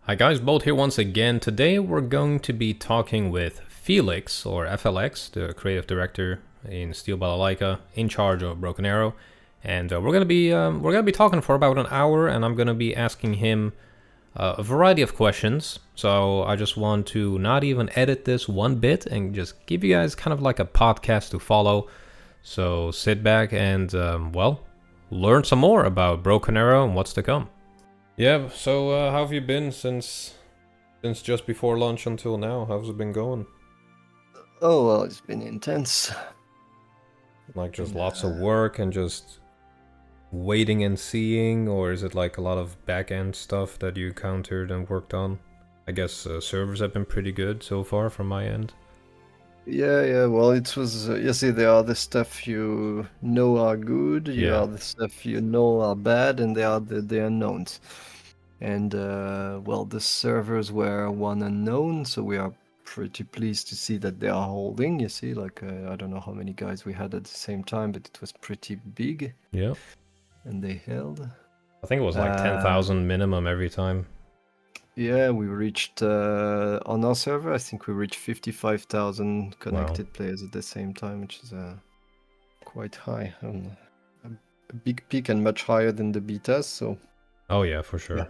Hi guys, Bolt here once again. Today we're going to be talking with Felix, or FLX, the creative director in Steel Balalaika, in charge of Broken Arrow, and we're gonna be talking for about an hour, and I'm gonna be asking him a variety of questions. So I just want to not even edit this one bit and just give you guys kind of like a podcast to follow. So sit back and well, learn some more about Broken Arrow and what's to come. Yeah, so how have you been since just before launch until now? How's it been going? Oh, well, it's been intense. Like just lots of work and just waiting and seeing, or is it like a lot of back-end stuff that you countered and worked on? I guess servers have been pretty good so far from my end. Yeah, well, it was, you see, there are the stuff you know are good, you are the stuff you know are bad, and there are the unknowns. And, well, the servers were one unknown, so we are pretty pleased to see that they are holding, you see, like, I don't know how many guys we had at the same time, but it was pretty big. Yeah. And they held. I think it was like 10,000 minimum every time. Yeah, we reached, on our server, I think we reached 55,000 connected players at the same time, which is quite high. A big peak and much higher than the betas, so... Oh yeah, for sure. Yeah.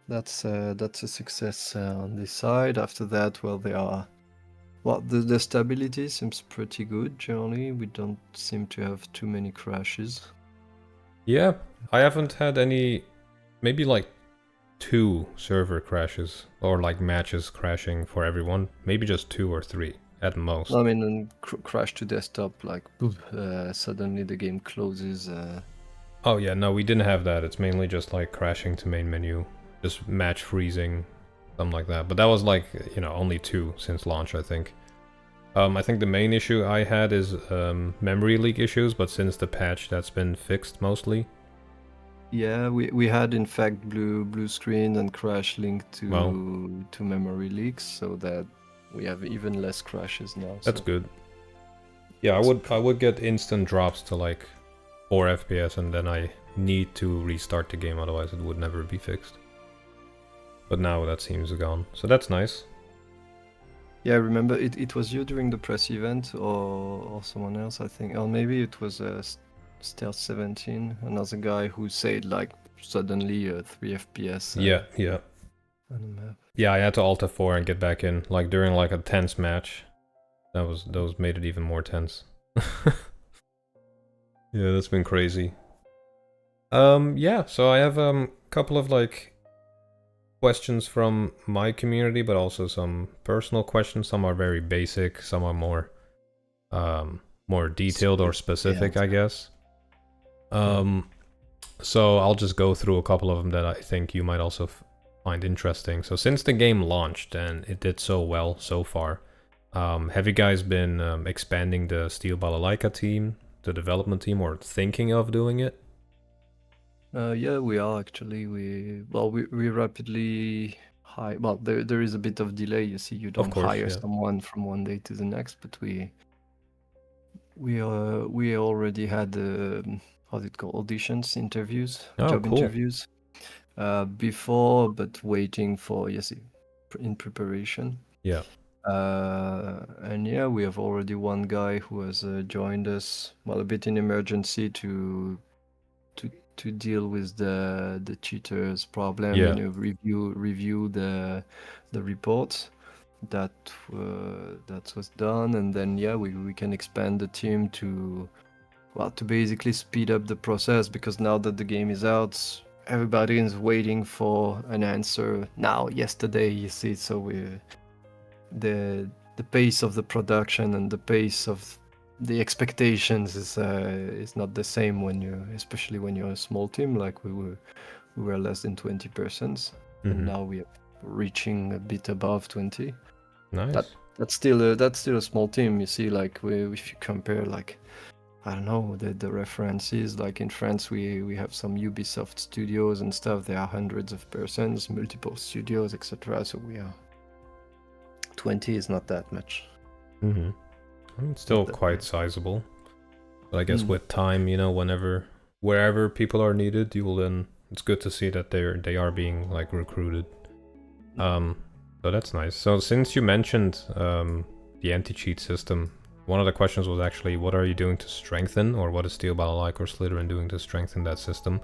That's a success on this side. After that, well, the stability seems pretty good, generally. We don't seem to have too many crashes. Yeah, I haven't had any, maybe like 2 server crashes, or like matches crashing for everyone. Maybe just 2 or 3 at most. I mean, crash to desktop, like, suddenly the game closes. Oh yeah, no, we didn't have that. It's mainly just like crashing to main menu, just match freezing, something like that. But that was like, you know, only 2 since launch, I think. I think the main issue I had is memory leak issues, but since the patch, that's been fixed mostly. Yeah, we had in fact blue screen and crash linked to memory leaks, so that we have even less crashes now. That's good. Yeah, I would get instant drops to like 4 FPS, and then I need to restart the game, otherwise it would never be fixed. But now that seems gone, so that's nice. Yeah, remember it was you during the press event, or someone else, I think. Or maybe it was Stealth 17, another guy who said like suddenly 3 FPS. Yeah. On the map. Yeah, I had to Alt F4 and get back in, like during like a tense match. Those made it even more tense. Yeah, that's been crazy. Yeah, so I have a couple of like questions from my community, but also some personal questions. Some are very basic, some are more more detailed or specific, I guess. So I'll just go through a couple of them that I think you might also find interesting. So since the game launched and it did so well so far, have you guys been expanding the Steel Balalaika team, the development team, or thinking of doing it? Yeah, we are actually. We rapidly hire. Well, there is a bit of delay. You see, you don't hire someone from one day to the next, but we already had how's it called, auditions, interviews, job interviews before, but waiting for in preparation. Yeah. And yeah, we have already one guy who has joined us, well, a bit in emergency to deal with the cheaters problem. Yeah. Review the reports. That was done, and then yeah, we can expand the team to basically speed up the process, because now that the game is out, everybody is waiting for an answer now, yesterday, you see. So the pace of the production and the pace of the expectations is not the same especially when you're a small team. Like we were less than 20 persons, and now we are reaching a bit above 20. Nice. That's still a small team. You see, like if you compare, like, I don't know, the references, like in France we have some Ubisoft studios and stuff. There are hundreds of persons, multiple studios, etc. So we are 20 is not that much. It's still quite sizable, but I guess with time, you know, wherever people are needed, you will then. It's good to see that they are being like recruited. So that's nice. So since you mentioned the anti-cheat system, one of the questions was actually, what are you doing to strengthen, or what is Steel Balalaika or Slytherin doing to strengthen that system?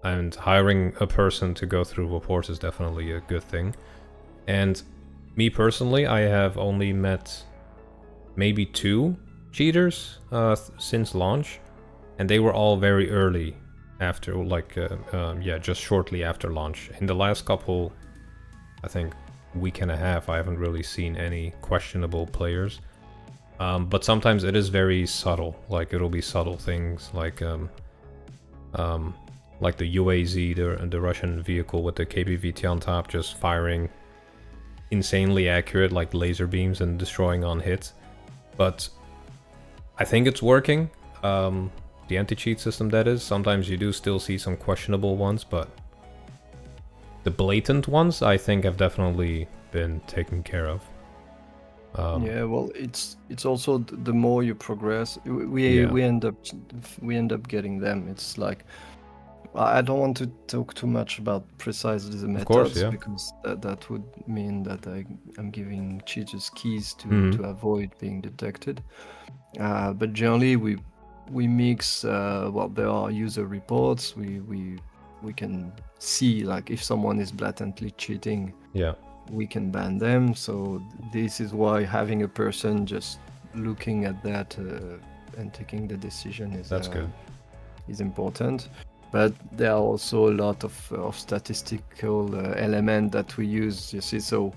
And hiring a person to go through reports is definitely a good thing. And me personally, I have only met maybe 2 cheaters since launch, and they were all very early after, like, yeah, just shortly after launch. In the last couple, I think, week and a half, I haven't really seen any questionable players. But sometimes it is very subtle. Like, it'll be subtle things, like the UAZ, the Russian vehicle with the KBVT on top, just firing insanely accurate, like laser beams and destroying on hit. But I think it's working. The anti-cheat system, that is. Sometimes you do still see some questionable ones, but the blatant ones, I think, have definitely been taken care of. Yeah, well, it's also the more you progress, Yeah. we end up getting them. It's like, I don't want to talk too much about precisely the methods, course, yeah. because that would mean that I'm giving cheaters keys to Mhm. avoid being detected. But generally, we mix. Well, there are user reports. We can see, like, if someone is blatantly cheating, Yeah. we can ban them. So this is why having a person just looking at that and taking the decision That's good. is important. But there are also a lot of statistical element that we use. You see, so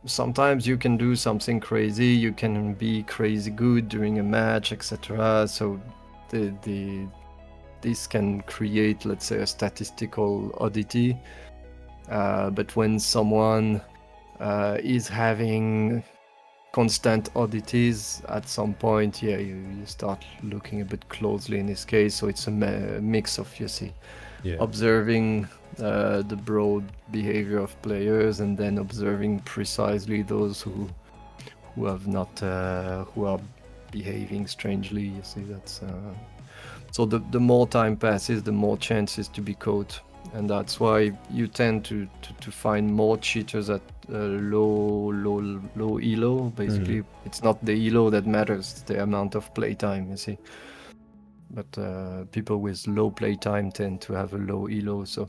sometimes you can do something crazy. You can be crazy good during a match, etc. So this can create, let's say, a statistical oddity. But when someone is having constant oddities, at some point, yeah, you start looking a bit closely in this case. So it's a mix of, you see, Yeah. observing the broad behavior of players, and then observing precisely those who have not who are behaving strangely. You see, that's so the more time passes, the more chances to be caught, and that's why you tend to find more cheaters at low elo. Basically, it's not the elo that matters; it's the amount of playtime. You see, but people with low playtime tend to have a low elo, so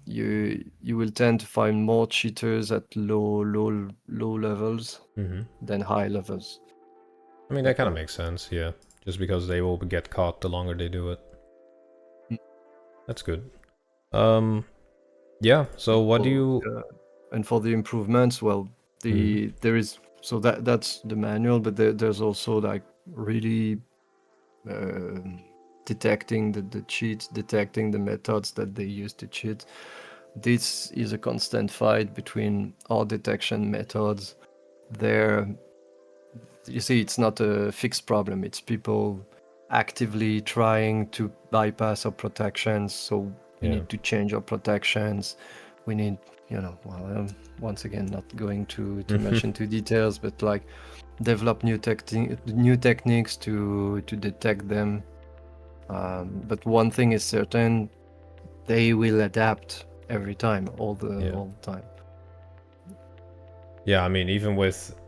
you will tend to find more cheaters at low levels than high levels. I mean, that kind of makes sense, yeah. Just because they will get caught the longer they do it. That's good. Yeah, so what do you... And for the improvements, well, there is, so that's the manual, but there's also, like, really detecting the cheats, detecting the methods that they use to cheat. This is a constant fight between our detection methods. You see, it's not a fixed problem. It's people actively trying to bypass our protections. So we need to change our protections. We need, well, once again, not going too much into details, but, like, develop new techniques to detect them. But one thing is certain: they will adapt every time, all the time. Yeah, I mean, even with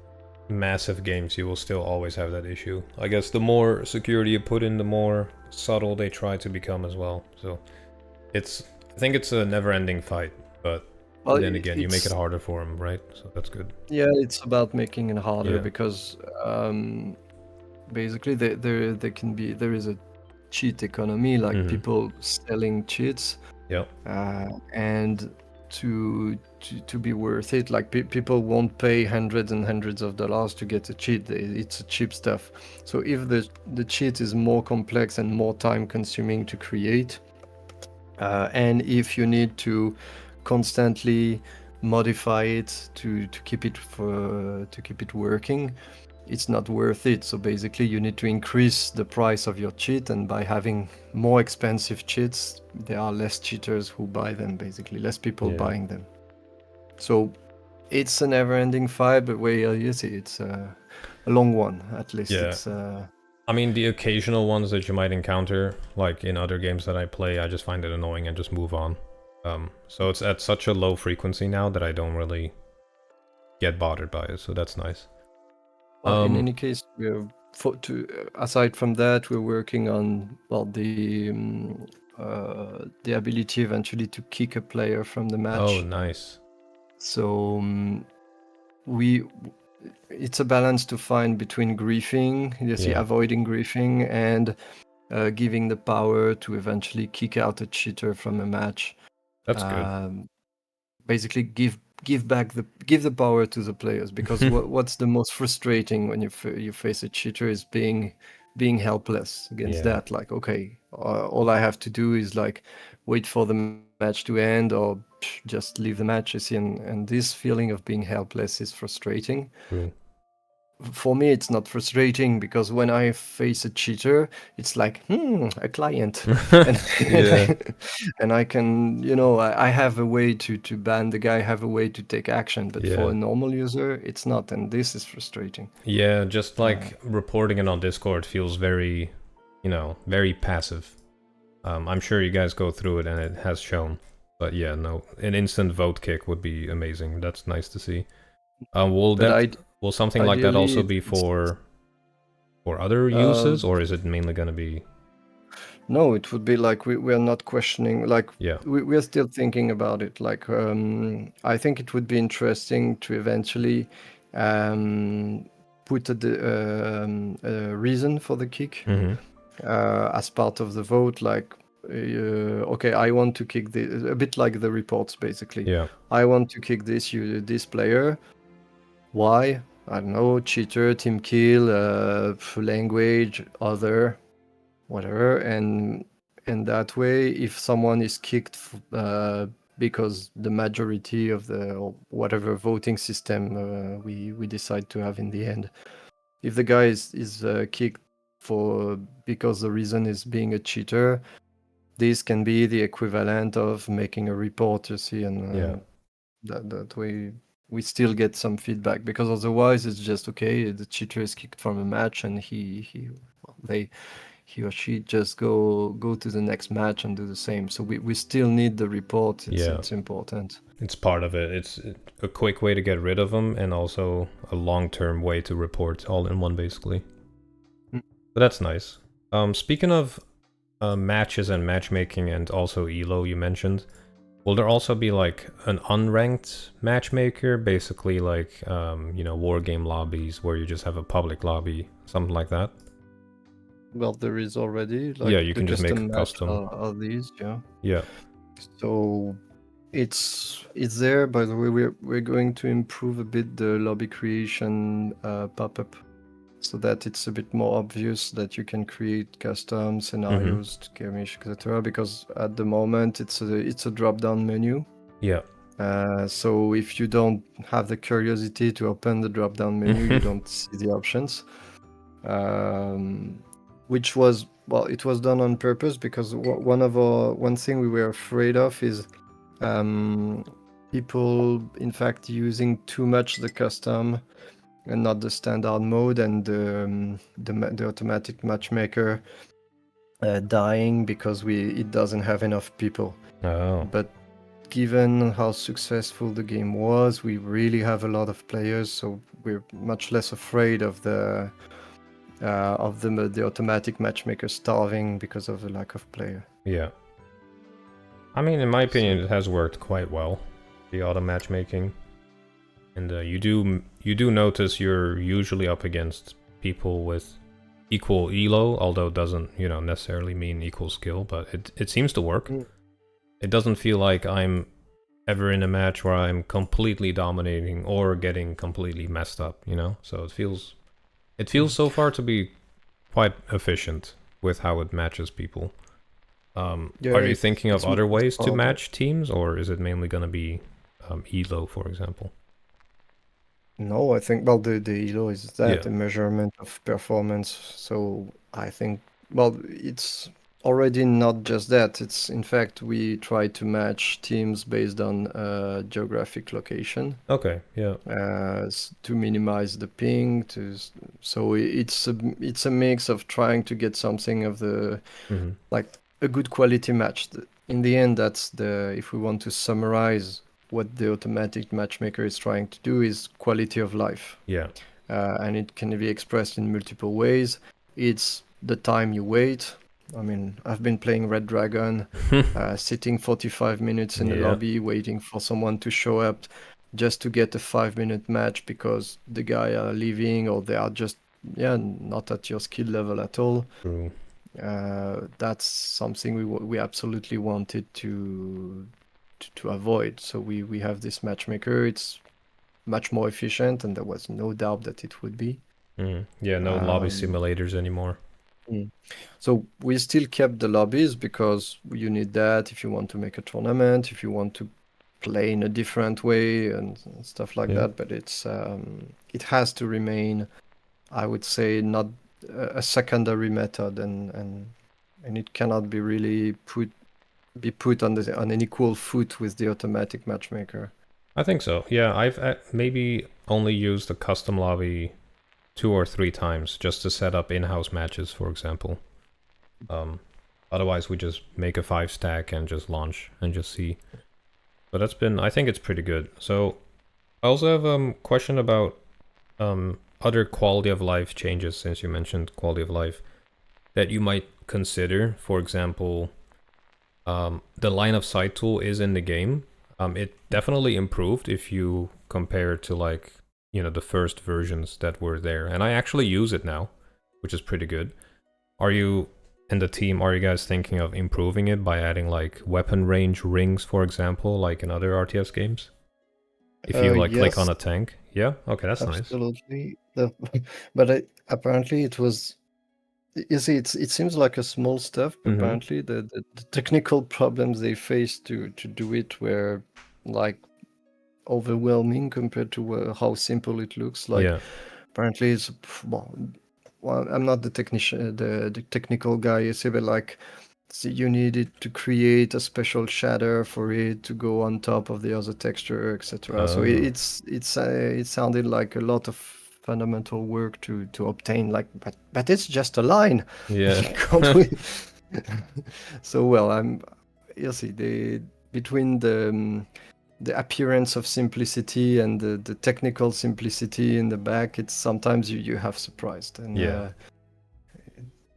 massive games, you will still always have that issue. I guess the more security you put in, the more subtle they try to become as well. So I think it's a never-ending fight, but then again, you make it harder for them, right? So that's good. Yeah, it's about making it harder, because basically there is a cheat economy, like people selling cheats. And to be worth it, like, people won't pay hundreds and hundreds of dollars to get a cheat. It's a cheap stuff. So if the cheat is more complex and more time consuming to create, and if you need to constantly modify it to keep it working, it's not worth it. So basically, you need to increase the price of your cheat, and by having more expensive cheats, there are less cheaters who buy them, basically less people buying them. So it's a never-ending fight, but you see, it's a long one, at least. I mean, the occasional ones that you might encounter, like in other games that I play, I just find it annoying and just move on. So it's at such a low frequency now that I don't really get bothered by it. So that's nice. Well, in any case, aside from that, we're working on the ability eventually to kick a player from the match. Oh, nice. So it's a balance to find between griefing, avoiding griefing, and giving the power to eventually kick out a cheater from a match. That's good. Basically, give the power to the players, because what's the most frustrating when you face a cheater is being helpless against that. Like, okay, all I have to do is like wait for the match to end or just leave the match, you see, and this feeling of being helpless is frustrating. True. For me, it's not frustrating, because when I face a cheater, it's like, a client. And I can, I have a way to ban the guy, have a way to take action. But for a normal user, it's not. And this is frustrating. Yeah, just like reporting it on Discord feels very, very passive. I'm sure you guys go through it and it has shown. But yeah, no, an instant vote kick would be amazing. That's nice to see. Will something like that also be for other uses, or is it mainly going to be? No, it would be like we're not questioning. Like, we're still thinking about it. Like, I think it would be interesting to eventually put a reason for the kick as part of the vote. Like, okay, I want to kick a bit like the reports, basically. Yeah. I want to kick this player. Why? I don't know, cheater, team kill, language, other, whatever. And that way, if someone is kicked because the majority of or whatever voting system we decide to have in the end, if the guy is kicked because the reason is being a cheater, this can be the equivalent of making a report, you see, and that way we still get some feedback, because otherwise it's just, okay, the cheater is kicked from a match and he or she just go to the next match and do the same. So we still need the report. It's important. It's part of it. It's a quick way to get rid of them, and also a long-term way to report all in one, basically. But that's nice. Speaking of matches and matchmaking and also ELO you mentioned, will there also be like an unranked matchmaker, basically like, war game lobbies where you just have a public lobby, something like that? Well, there is already. Like, you can just make a custom. Are these, Yeah. So it's there. By the way, we're going to improve a bit the lobby creation pop-up, so that it's a bit more obvious that you can create custom scenarios to skirmish, etc. Because at the moment it's a drop-down menu. Yeah. So if you don't have the curiosity to open the drop-down menu, you don't see the options. Which was, it was done on purpose, because one thing we were afraid of is people, in fact, using too much the custom and not the standard mode, and the automatic matchmaker dying because it doesn't have enough people. Oh. But given how successful the game was, we really have a lot of players, so we're much less afraid of the automatic matchmaker starving because of the lack of player. Yeah. I mean, in my opinion, it has worked quite well, the auto matchmaking. And you do notice you're usually up against people with equal elo, although it doesn't, necessarily mean equal skill, but it seems to work. It doesn't feel like I'm ever in a match where I'm completely dominating or getting completely messed up, So it feels so far to be quite efficient with how it matches people. Are you thinking of other ways to match teams, or is it mainly going to be elo, for example? No, I think, the elo is that, a measurement of performance. So I think, it's already not just that. It's, in fact, we try to match teams based on geographic location. Okay, yeah. To minimize the ping. So it's a mix of trying to get something of the like a good quality match. in the end, that's if we want to summarize what the automatic matchmaker is trying to do, is quality of life. Yeah. And it can be expressed in multiple ways. It's the time you wait. I mean, I've been playing Red Dragon, sitting 45 minutes in the Yeah. lobby waiting for someone to show up just to get a 5-minute match because the guy are leaving or they are just not at your skill level at all. True. That's something we absolutely wanted to avoid. So we have this matchmaker. It's much more efficient, and there was no doubt that it would be. Yeah, no lobby simulators anymore. So we still kept the lobbies because you need that if you want to make a tournament, if you want to play in a different way and stuff like that. But it's it has to remain, I would say, not a secondary method, and it cannot be really put on an equal foot with the automatic matchmaker. I think so. Yeah, I've maybe only used a custom lobby 2 or 3 times just to set up in-house matches, for example. Otherwise, we just make a 5-stack and just launch and just see. But I think it's pretty good. So I also have a question about other quality of life changes, since you mentioned quality of life, that you might consider. For example, the line of sight tool is in the game. It definitely improved if you compare to like, the first versions that were there. And I actually use it now, which is pretty good. Are you and the team, are you guys thinking of improving it by adding like weapon range rings, for example, like in other RTS games? If you click on a tank? Yeah? Okay, that's nice. Absolutely. But apparently it was... You see, it seems like a small stuff, but apparently the technical problems they faced to do it were like overwhelming compared to how simple it looks. Like, apparently it's well, I'm not the technician, the technical guy, you see, but like, so you needed to create a special shader for it to go on top of the other texture, etc. So it sounded like a lot of fundamental work to obtain. Like, but it's just a line. Yeah. Can't we? So well, you see, between the appearance of simplicity and the technical simplicity in the back, it's sometimes you have surprised. And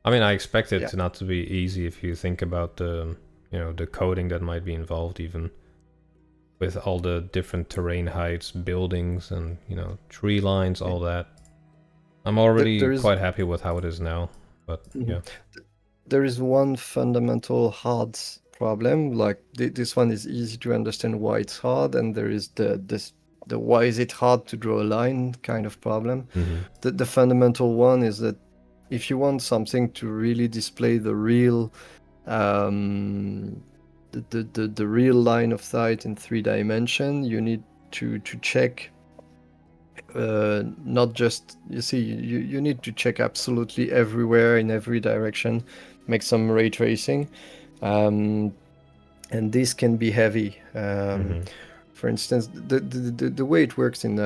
I mean, I expect it not to be easy if you think about the the coding that might be involved, even with all the different terrain heights, buildings, and tree lines, all that. I'm already quite happy with how it is now, but there is one fundamental hard problem. Like this one is easy to understand why it's hard, and there is the why is it hard to draw a line kind of problem. The fundamental one is that if you want something to really display the real the real line of sight in 3 dimension, you need to check not just, you see, you need to check absolutely everywhere in every direction, make some ray tracing, and this can be heavy. For instance, the way it works in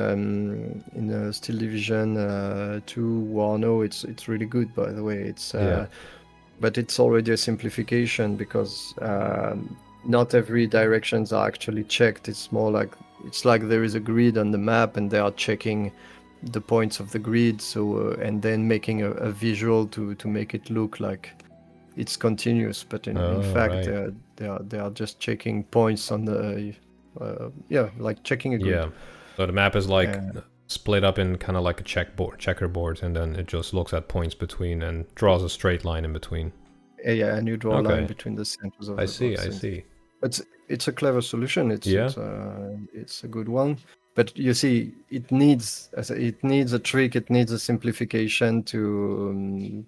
Steel Division 2 Wano, it's really good, by the way. It's but it's already a simplification because not every directions are actually checked. It's more like there is a grid on the map and they are checking the points of the grid, so and then making a visual to make it look like it's continuous, but in fact they are just checking points on the like checking a grid. So the map is like split up in kind of like a checkerboard, and then it just looks at points between and draws a straight line in between. And you draw a line between the centers of I see. It's a clever solution. It's a good one. But you see, it needs a trick. It needs a simplification to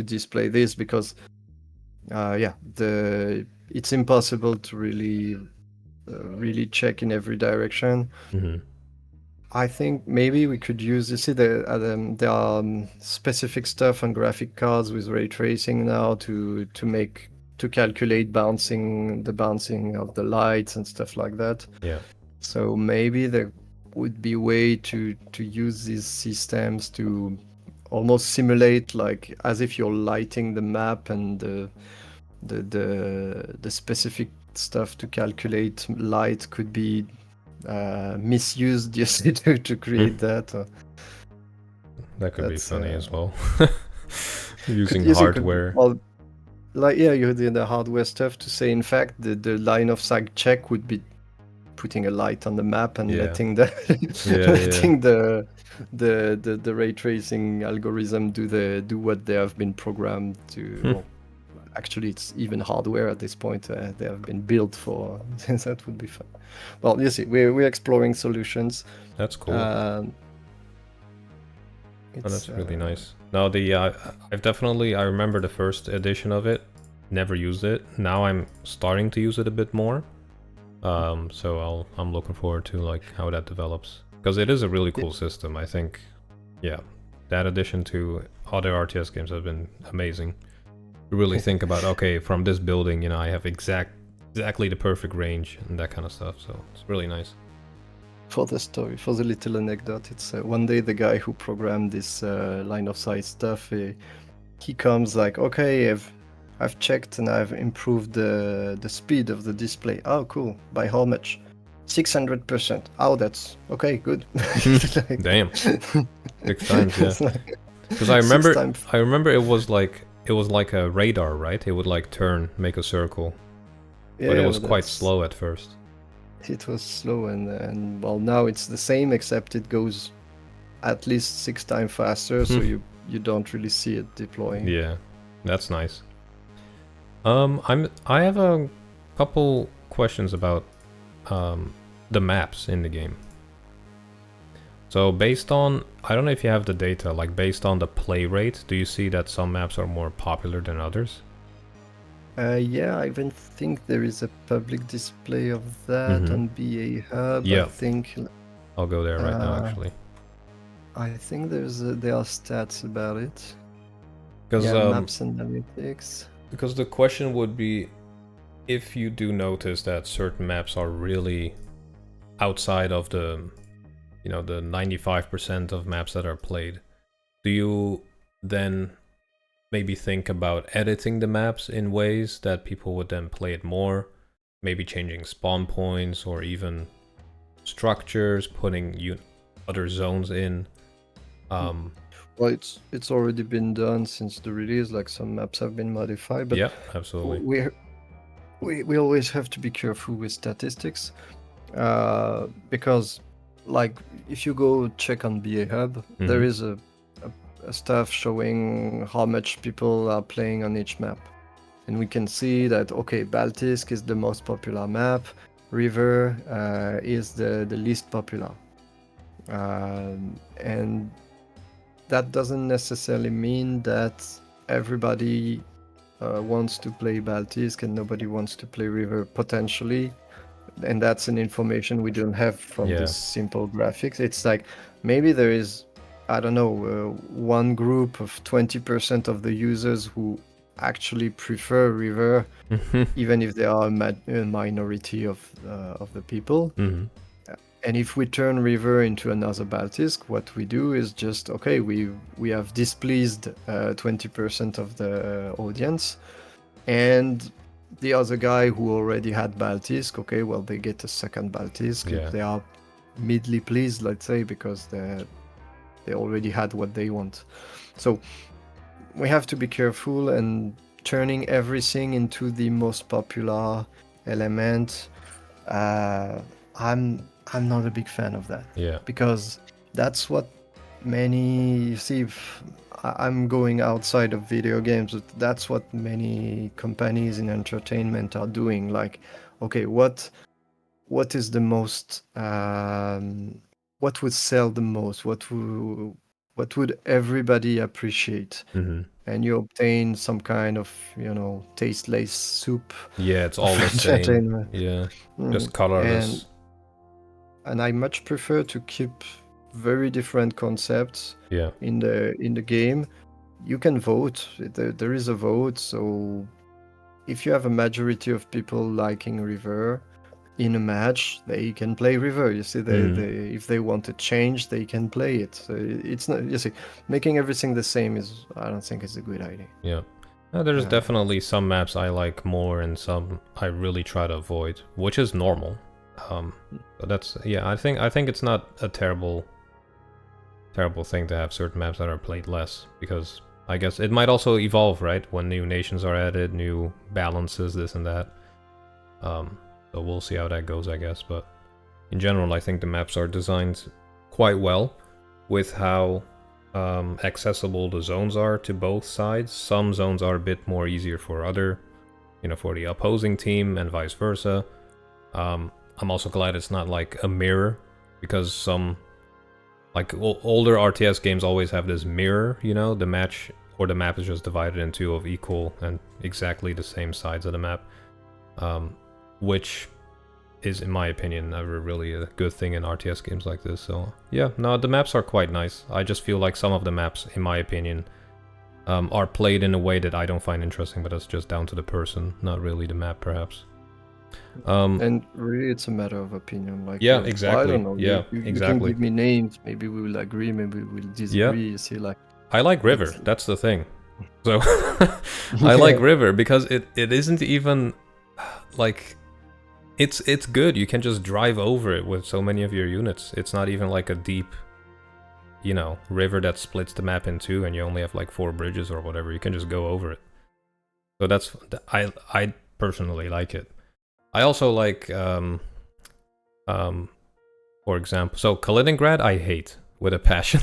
display this, because it's impossible to really check in every direction. I think maybe we could use, you see, there are specific stuff on graphic cards with ray tracing now to calculate the bouncing of the lights and stuff like that. So maybe there would be a way to use these systems to almost simulate, like, as if you're lighting the map and the specific stuff to calculate light could be misused, you see, to create that. That could be That's, funny as well. Using you see, hardware. well, like, yeah, you did the hardware stuff to say, in fact, the line of sight check would be putting a light on the map and Yeah. letting the Yeah, letting the ray tracing algorithm do what they have been programmed to. Well, actually, it's even hardware at this point. They have been built for. That would be fun. Well, you see, we're exploring solutions. That's cool. Oh, that's really nice. No, I remember the first edition of it. Never used it. Now I'm starting to use it a bit more. So I'm looking forward to like how that develops, because it is a really cool system. I think, yeah, that addition to other RTS games has been amazing. You really think about, okay, from this building, you know, I have exactly the perfect range and that kind of stuff. So it's really nice. For the story, for the little anecdote, it's one day the guy who programmed this line of sight stuff, he comes like, okay, I've checked and I've improved the speed of the display. Oh, cool. By how much? 600%. Oh, that's okay. Good. Like, damn. 6 times, yeah. Because I remember it was like a radar, right? It would like make a circle, yeah, but it was quite slow at first. It was slow, and well, now it's the same, except it goes at least 6 times faster, so you don't really see it deploying. Yeah, that's nice. I have a couple questions about the maps in the game. So based on, I don't know if you have the data, like based on the play rate, do you see that some maps are more popular than others? Yeah, I even think there is a public display of that on BA Hub. Yeah. I think I'll go there right now, actually. I think there are stats about it. Because maps and analytics. Because the question would be, if you do notice that certain maps are really outside of the, you know, the 95% of maps that are played, do you then maybe think about editing the maps in ways that people would then play it more, maybe changing spawn points or even structures, putting other zones in? Well, it's already been done since the release. Like, some maps have been modified, but yeah, absolutely. We always have to be careful with statistics, because, like, if you go check on BA Hub, there is a stuff showing how much people are playing on each map, and we can see that, okay, Baltisk is the most popular map, River is the least popular, and that doesn't necessarily mean that everybody wants to play Baltisk and nobody wants to play River, potentially, and that's an information we don't have from this simple graphics. It's like, maybe there is, I don't know, one group of 20% of the users who actually prefer River, even if they are a minority of the people. And if we turn River into another Baltisk, what we do is just, okay, we have displeased 20% of the audience, and the other guy who already had Baltisk, okay, well, they get a second Baltisk if they are midly pleased, let's say, because they already had what they want. So we have to be careful, and turning everything into the most popular element, I'm not a big fan of that. Yeah. Because that's what many, see, I'm going outside of video games, but that's what many companies in entertainment are doing. Like, okay, what is the most, what would sell the most? What would everybody appreciate? And you obtain some kind of, tasteless soup. Yeah, it's all the same. Yeah, just colorless. And I much prefer to keep very different concepts in the game. You can vote. There is a vote. So if you have a majority of people liking River in a match, they can play River. You see, if they want to change, they can play it. So it's not, you see, making everything the same I don't think is a good idea. Yeah. There's definitely some maps I like more and some I really try to avoid, which is normal. But that's, yeah, I think it's not a terrible thing to have certain maps that are played less, because I guess it might also evolve, right? When new nations are added, new balances, this and that. So we'll see how that goes, I guess. But in general, I think the maps are designed quite well with how accessible the zones are to both sides. Some zones are a bit more easier for for the opposing team and vice versa. I'm also glad it's not like a mirror, because some older RTS games always have this mirror, the match or the map is just divided in two of equal and exactly the same sides of the map, which is, in my opinion, never really a good thing in RTS games like this. So yeah, no, the maps are quite nice. I just feel like some of the maps, in my opinion, are played in a way that I don't find interesting, but that's just down to the person, not really the map, perhaps. And really, it's a matter of opinion. Like, yeah, exactly. I don't know. Yeah, you exactly. can give me names. Maybe we will agree. Maybe we will disagree. Yeah. You see, like, I like River. That's the thing. So I like River because it isn't even like it's good. You can just drive over it with so many of your units. It's not even like a deep, river that splits the map in two and you only have like 4 bridges or whatever. You can just go over it. So that's, I personally like it. I also like, for example, so Kaliningrad I hate with a passion.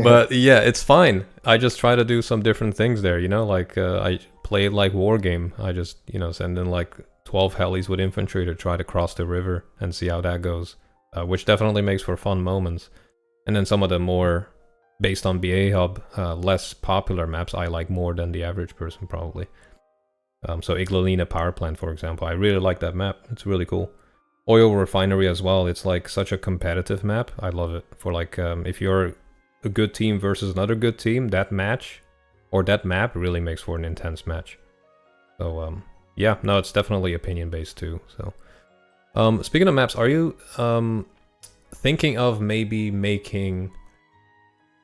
But yeah, it's fine. I just try to do some different things there, like I play it like war game. I just, send in like 12 helis with infantry to try to cross the river and see how that goes, which definitely makes for fun moments. And then some of the more based on BA Hub, less popular maps I like more than the average person probably. So Ignalina Power Plant, for example, I really like that map. It's really cool. Oil Refinery as well. It's like such a competitive map. I love it. For like, if you're a good team versus another good team, that match or that map really makes for an intense match. So yeah, no, it's definitely opinion based too. So speaking of maps, are you thinking of maybe making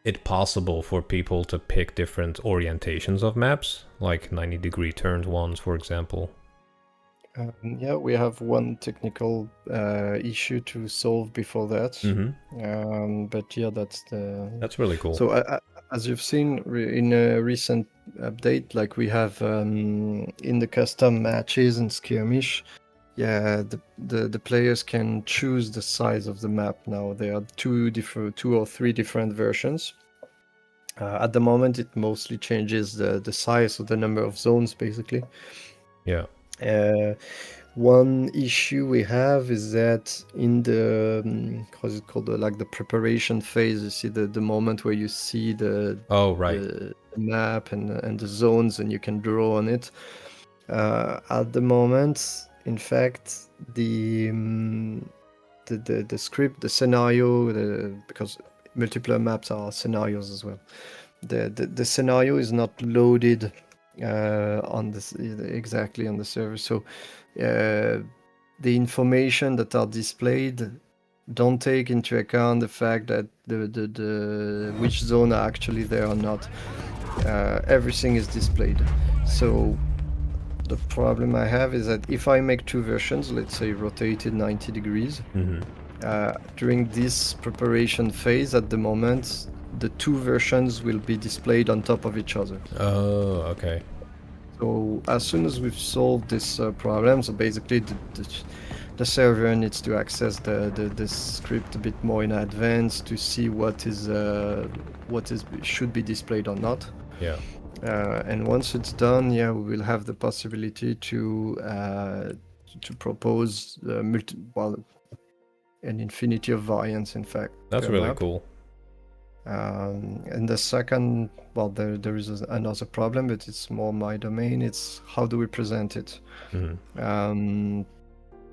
it possible for people to pick different orientations of maps, like 90-degree turned ones, for example? Yeah, we have one technical issue to solve before that. Mm-hmm. But yeah, that's really cool. So as you've seen in a recent update, like we have in the custom matches and skirmish, yeah, the players can choose the size of the map now. There are 2 or 3 different versions. At the moment, it mostly changes the size of the number of zones, basically. Yeah. One issue we have is that in the how's it called, like the preparation phase, you see the moment where you see the map and the zones and you can draw on it. At the moment, in fact, the script, the scenario, because multiplayer maps are scenarios as well. The scenario is not loaded on this exactly on the server. So the information that are displayed don't take into account the fact that the which zone are actually there or not. Everything is displayed. So the problem I have is that if I make 2 versions, let's say rotated 90 degrees, during this preparation phase at the moment, the 2 versions will be displayed on top of each other. Oh, okay. So as soon as we've solved this problem, so basically the server needs to access the script a bit more in advance to see what should be displayed or not. Yeah. And once it's done, yeah, we will have the possibility to propose an infinity of variants. In fact, that's really cool. And the second, well, there is another problem, but it's more my domain. It's how do we present it?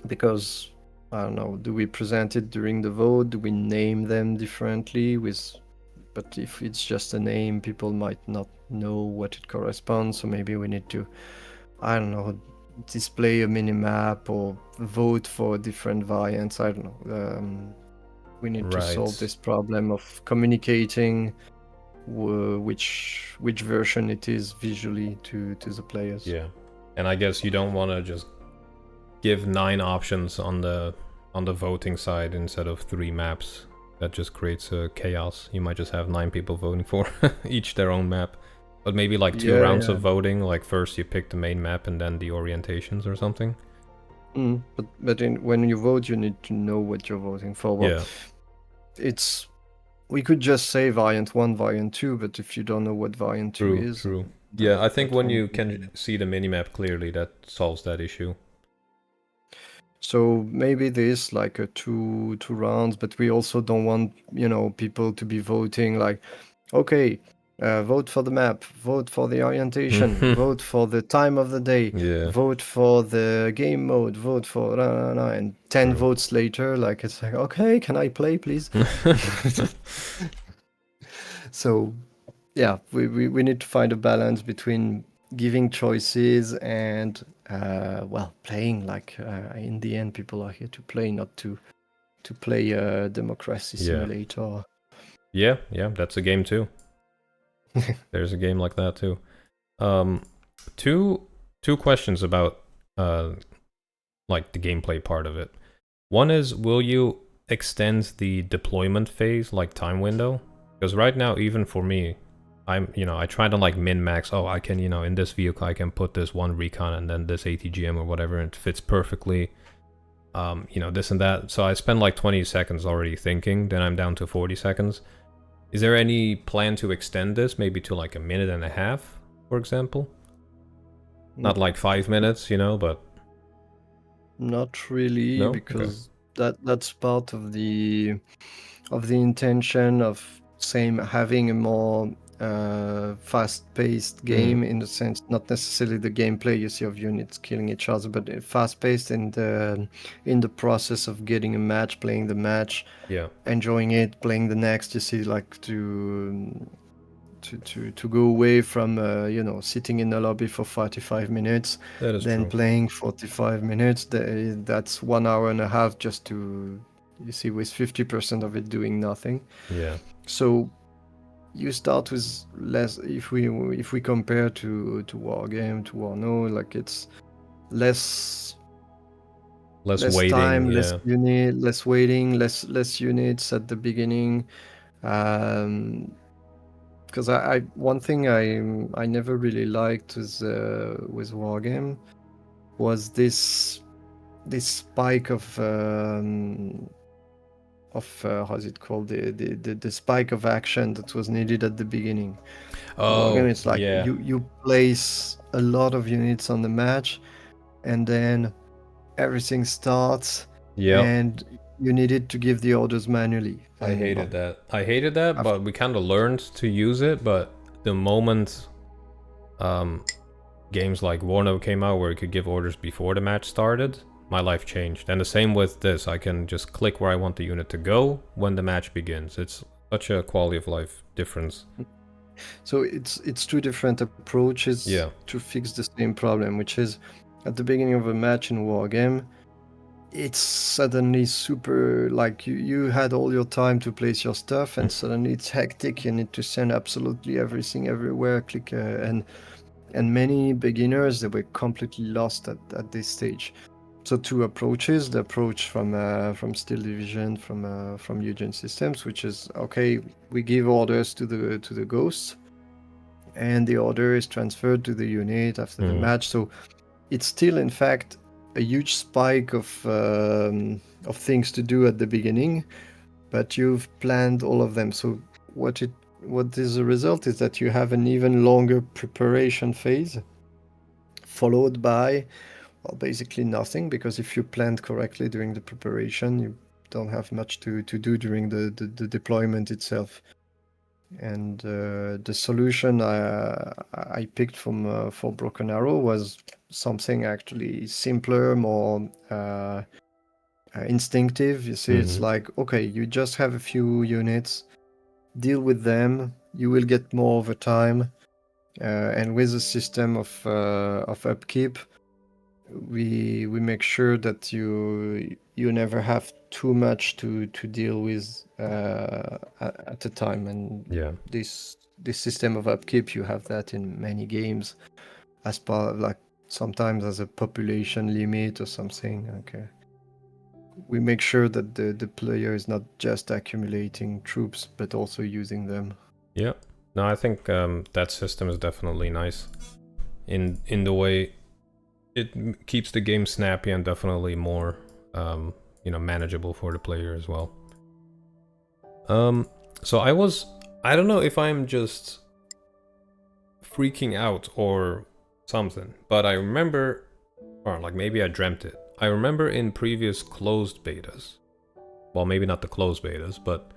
Because I don't know, do we present it during the vote? Do we name them differently? But if it's just a name, people might not know what it corresponds. So maybe we need to, I don't know, display a mini map or vote for different variants. I don't know. We need to solve this problem of communicating which version it is visually to the players. Yeah, and I guess you don't want to just give 9 options on the voting side instead of 3 maps. That just creates a chaos. You might just have 9 people voting for each their own map. But maybe like 2 rounds of voting, like first you pick the main map and then the orientations or something. But when you vote, you need to know what you're voting for. Well, yeah. We could just say variant 1, variant 2, but if you don't know what variant 2 is... True. Yeah, I think when you can see the minimap clearly, that solves that issue. So maybe this like a two rounds, but we also don't want, people to be voting like, okay, vote for the map, vote for the orientation, vote for the time of the day, vote for the game mode, vote for and 10 votes later, like it's like, okay, can I play, please? So yeah, we need to find a balance between giving choices and playing. Like in the end, people are here to play, not to play a democracy simulator. Yeah, that's a game too. There's a game like that too. Two questions about like the gameplay part of it. One is, will you extend the deployment phase, like time window? Because right now, even for me, I try to like min-max, I can, in this vehicle I can put this one recon and then this ATGM or whatever, and it fits perfectly. This and that. So I spend like 20 seconds already thinking, then I'm down to 40 seconds. Is there any plan to extend this, maybe to like a minute and a half, for example? Not like 5 minutes, but... Not really, no? because that's part of the intention of having a more fast-paced game, in the sense, not necessarily the gameplay you see of units killing each other, but fast-paced in the process of getting a match, playing the match, enjoying it, playing the next. You see, like to go away from sitting in the lobby for 45 minutes, then playing 45 minutes. That's 1 hour and a half just to, you see, with 50% of it doing nothing. Yeah. So you start with less. If we compare to Wargame, to Warno, like it's less waiting, time, less unit, less waiting, less units at the beginning. Because one thing I never really liked with Wargame was this spike of how's it called, the spike of action that was needed at the beginning. Wargame, it's like you place a lot of units on the match, and then everything starts, and you needed to give the orders manually. I hated that, but we kind of learned to use it. But the moment games like Warno came out, where you could give orders before the match started, my life changed. And the same with this. I can just click where I want the unit to go when the match begins. It's such a quality of life difference. So it's two different approaches to fix the same problem, which is, at the beginning of a match in Wargame, it's suddenly super, like you had all your time to place your stuff, and suddenly it's hectic. You need to send absolutely everything everywhere, click, and many beginners, they were completely lost at this stage. So two approaches: the approach from Steel Division, from Eugen Systems, which is, okay, we give orders to the ghosts, and the order is transferred to the unit after the match. So it's still, in fact, a huge spike of things to do at the beginning, but you've planned all of them. So what is the result is that you have an even longer preparation phase, followed by, well, basically nothing, because if you planned correctly during the preparation, you don't have much to do during the deployment itself. And the solution I picked for Broken Arrow was something actually simpler, more instinctive. You see, it's like, okay, you just have a few units, deal with them, you will get more over time, and with a system of upkeep, we make sure that you never have too much to deal with at a time. And this system of upkeep, you have that in many games as part of, like, sometimes as a population limit or something. Okay, we make sure that the player is not just accumulating troops but also using them. Yeah. No, I think that system is definitely nice in the way it keeps the game snappy and definitely more manageable for the player as well. So I don't know if I'm just freaking out or something, but I remember, or like maybe I dreamt it. I remember in previous closed betas, well, maybe not the closed betas, but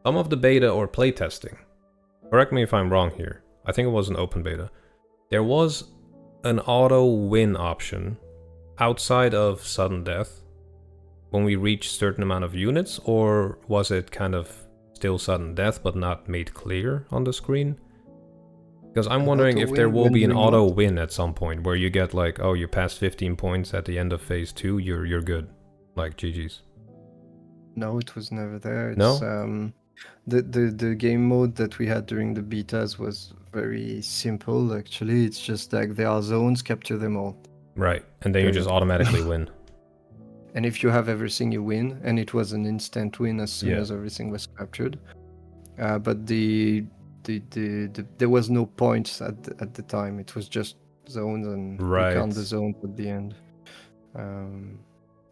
some of the beta or playtesting, correct me if I'm wrong here, I think it was an open beta, there was an auto win option outside of sudden death when we reach certain amount of units, or was it kind of still sudden death but not made clear on the screen? Because I'm wondering if there will be an auto win at some point where you get like, oh, you passed 15 points at the end of phase 2, you're good, like GG's. No, it was never there. It's, No? The game mode that we had during the betas was very simple, actually. It's just like there are zones, capture them all. Right, and then you just automatically win. And if you have everything, you win, and it was an instant win as soon Yeah. as everything was captured. But there was no points at the time. It was just zones, and we count the zones at the end.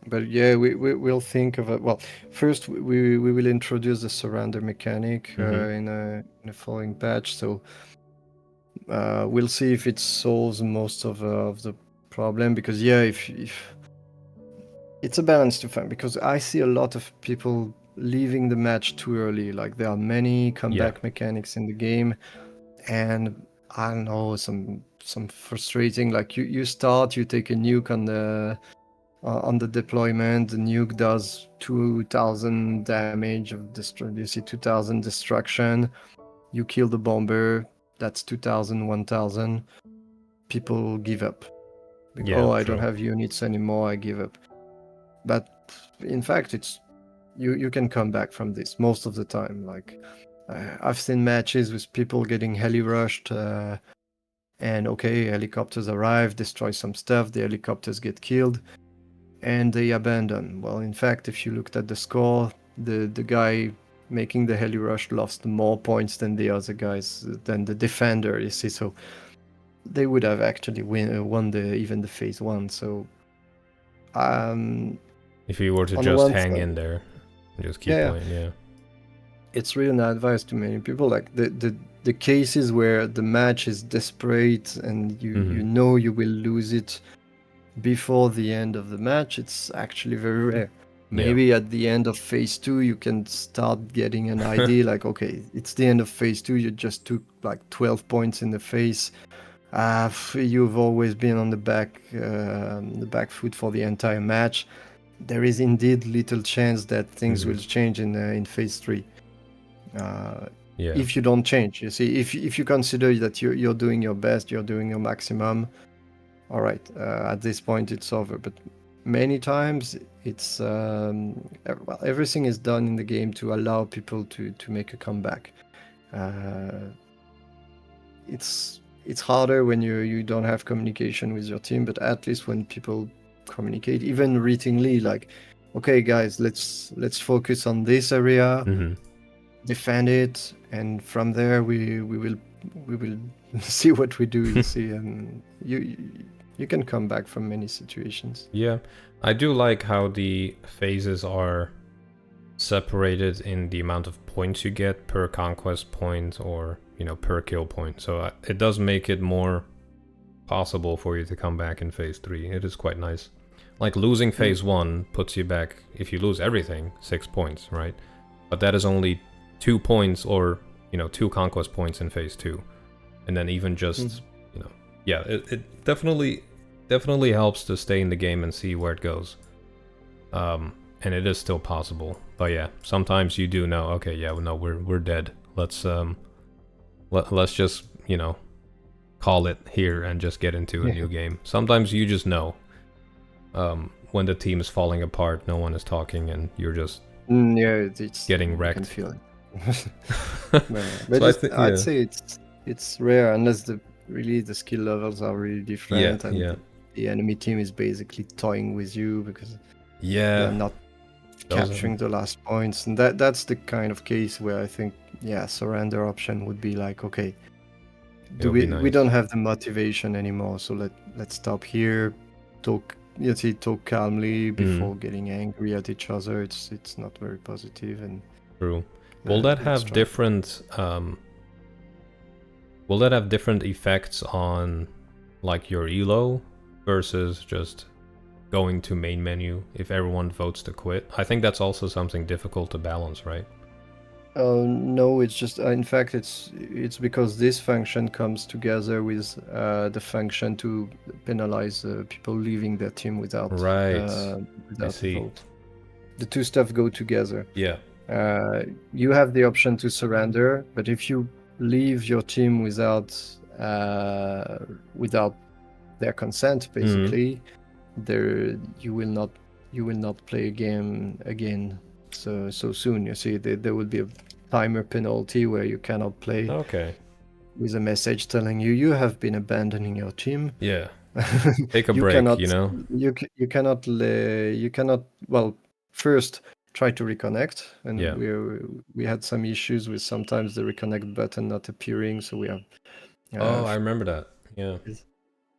But yeah, we'll think of it. Well, first we will introduce the surrender mechanic in a following patch. So we'll see if it solves most of the problem. Because yeah, if it's a balance to find, because I see a lot of people leaving the match too early. Like there are many comeback mechanics in the game, and I don't know, some frustrating. Like you start, you take a nuke on the deployment. The nuke does 2,000 damage of destruction. You see 2,000 destruction. You kill the bomber. That's 2,000, 1,000. People give up. I don't have units anymore. I give up. But in fact, it's you can come back from this most of the time. Like I've seen matches with people getting heli rushed, and okay, helicopters arrive, destroy some stuff. The helicopters get killed, and they abandon. Well, in fact, if you looked at the score, the guy making the heli rush lost more points than the other guys, than the defender. You see, so they would have actually won even the phase 1. So. If you were to just hang in there, just keep playing, it's really not advice to many people. Like the cases where the match is desperate and you know you will lose it before the end of the match, it's actually very rare. Maybe at the end of phase 2 you can start getting an idea like, okay, it's the end of phase 2, you just took like 12 points in the face. You've always been on the back foot for the entire match. There is indeed little chance that things will change in phase 3. If you don't change, you see, if you consider that you're doing your best, you're doing your maximum, all right, at this point it's over. But many times it's everything is done in the game to allow people to make a comeback. It's harder when you don't have communication with your team, but at least when people communicate, even writtingly, like, okay guys, let's focus on this area, defend it, and from there we will see what we do. You see, and you can come back from many situations. Yeah, I do like how the phases are separated in the amount of points you get per conquest point, or per kill point. So it does make it more possible for you to come back in phase 3. It is quite nice. Like losing phase 1 puts you back, if you lose everything, 6 points, right? But that is only 2 points, or 2 conquest points in phase 2. And then even just it definitely helps to stay in the game and see where it goes. And it is still possible. But yeah, sometimes you do know, okay, we're dead. Let's just, call it here and just get into a new game. Sometimes you just know when the team is falling apart, no one is talking, and you're just it's getting wrecked. You can feel it. But So I think, I'd yeah, say it's rare unless the skill levels are really yeah, different and yeah, the enemy team is basically toying with you because they're yeah. not Those capturing the last points, and that's the kind of case where I think surrender option would be like, okay, it'll be we nice. don't have the motivation anymore, so let's stop here, talk calmly Mm, before getting angry at each other. It's not very positive, and true. Will that let's have try. different will that have different effects on like your elo versus just going to main menu if everyone votes to quit? I think that's also something difficult to balance, right? No, it's just in fact it's because this function comes together with the function to penalize people leaving their team Right. I without a see. vote. The two stuff go together. Yeah. You have the option to surrender, but if you leave your team without their consent, basically, there you will not play a game again so soon. You see, there will be a timer penalty where you cannot play Okay. with a message telling you have been abandoning your team. Yeah. Take a you break, cannot you know? you cannot well first try to reconnect, and Yeah. we had some issues with sometimes the reconnect button not appearing, so we have Oh, I remember that. Yeah.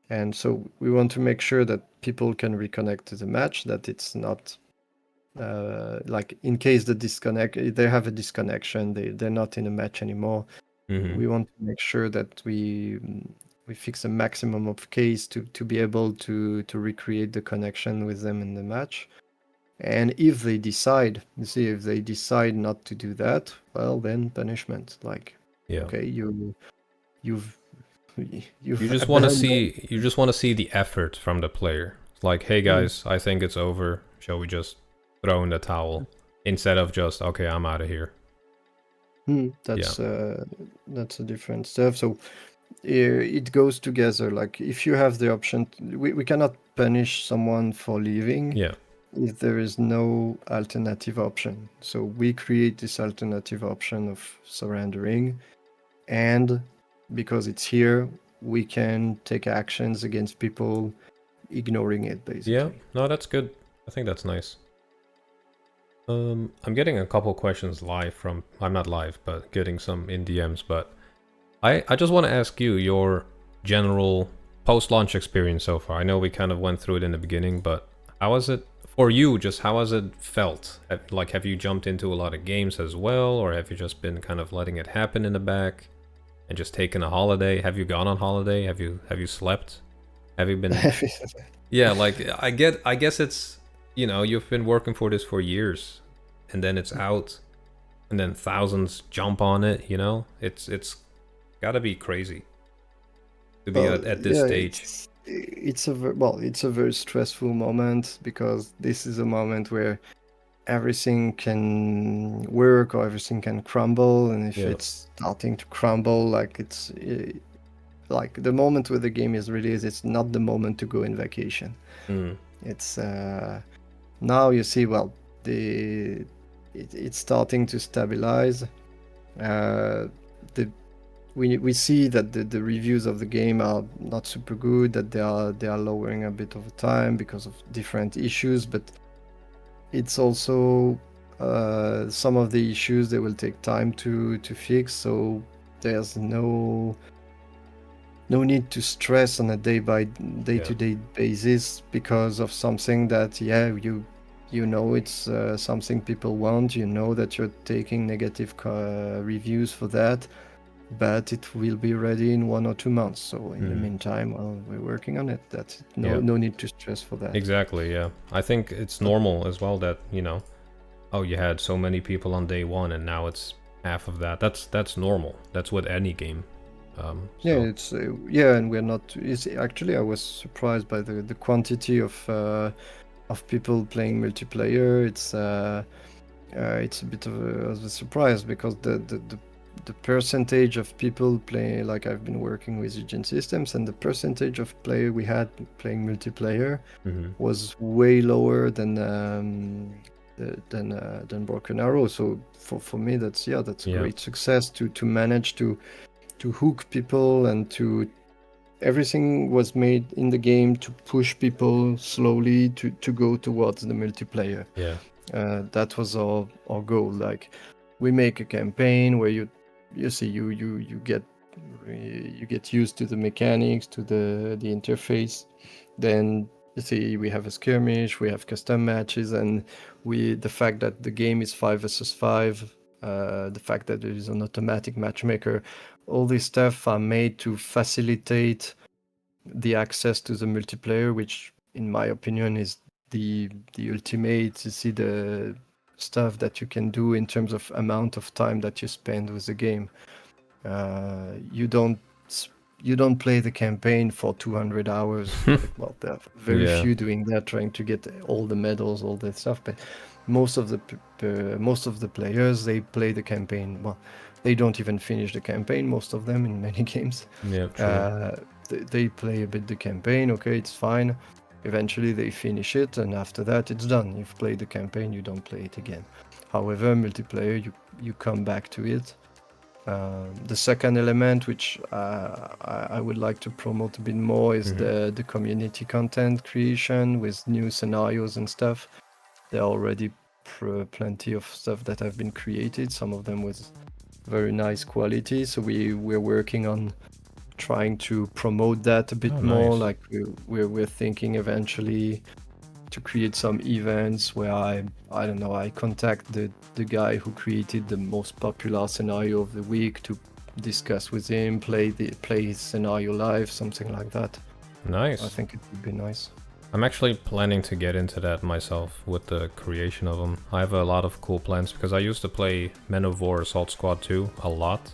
and so we want to make sure that people can reconnect to the match, that it's not like in case they have a disconnection, they're not in a match anymore. We want to make sure that we fix a maximum of case to be able to recreate the connection with them in the match. And if they decide, if they decide not to do that, well, then punishment. Like, Yeah. okay, you've You just want to abandoned. see the effort from the player. It's like, hey guys, I think it's over. Shall we just throw in the towel instead of just, okay, I'm out of here. Yeah. That's a different stuff. So it goes together. Like if you have the option, we cannot punish someone for leaving Yeah. if there is no alternative option. So we create this alternative option of surrendering, and because it's here, we can take actions against people ignoring it, Yeah. basically. No, that's good. I think that's nice. I'm getting a couple questions live from, I'm not live, but getting some in DMs, but I just want to ask you your general post-launch experience so far. I know we kind of went through it in the beginning, but how was it for you? Just how has it felt? Have you jumped into a lot of games as well, or have you just been kind of letting it happen in the back and just taken a holiday? Have you gone on holiday? Have you slept? Have you been? Yeah, like I guess it's, you've been working for this for years, and then it's out, and then thousands jump on it. It's gotta be crazy to be Well, at this yeah, stage. it's a very stressful moment because this is a moment where everything can work or everything can crumble, and if Yeah. it's starting to crumble, like like the moment where the game is released, it's not the moment to go in vacation. Mm. It's now you see, well, it's starting to stabilize. The we see that the reviews of the game are not super good, that they are lowering a bit over time because of different issues, but it's also some of the issues they will take time to fix, so there's no need to stress on a day-to-day basis because of something that it's something people want, that you're taking negative reviews for that, but it will be ready in 1 or 2 months. So in the meantime, well, we're working on it. That's it. Yeah. No need to stress for that. Exactly. Yeah. I think it's normal as well that oh, you had so many people on day one and now it's half of that. That's normal. That's with any game. Yeah, So it's and we're not. It's actually, I was surprised by the quantity of people playing multiplayer. It's a bit of a surprise because the percentage of people playing, like I've been working with agent systems, and the percentage of player we had playing multiplayer was way lower than than Broken Arrow. So for me, that's great success to manage to hook people and to everything was made in the game to push people slowly to go towards the multiplayer. Yeah. That was our goal. Like, we make a campaign where you get used to the mechanics, to the interface. Then you see we have a skirmish, we have custom matches, and the fact that the game is 5 versus 5, the fact that there is an automatic matchmaker, all this stuff are made to facilitate the access to the multiplayer, which in my opinion is the ultimate. To see the stuff that you can do in terms of amount of time that you spend with the game. You don't play the campaign for 200 hours. Well, there are very few doing that, trying to get all the medals, all that stuff. But most of the players, they play the campaign. Well, they don't even finish the campaign. Most of them in many games. Yeah, true. They play a bit the campaign. Okay, it's fine. Eventually they finish it, and after that it's done. You've played the campaign, you don't play it again. However, multiplayer, you come back to it. The second element, which I would like to promote a bit more, is the community content creation with new scenarios and stuff. There are already plenty of stuff that have been created, some of them with very nice quality. So we're working on trying to promote that a bit more. Nice. Like we're thinking eventually to create some events where I don't know, I contact the guy who created the most popular scenario of the week to discuss with him, play his scenario live, something like that. Nice. I think it would be nice. I'm actually planning to get into that myself with the creation of them. I have a lot of cool plans because I used to play Men of War Assault Squad 2 a lot.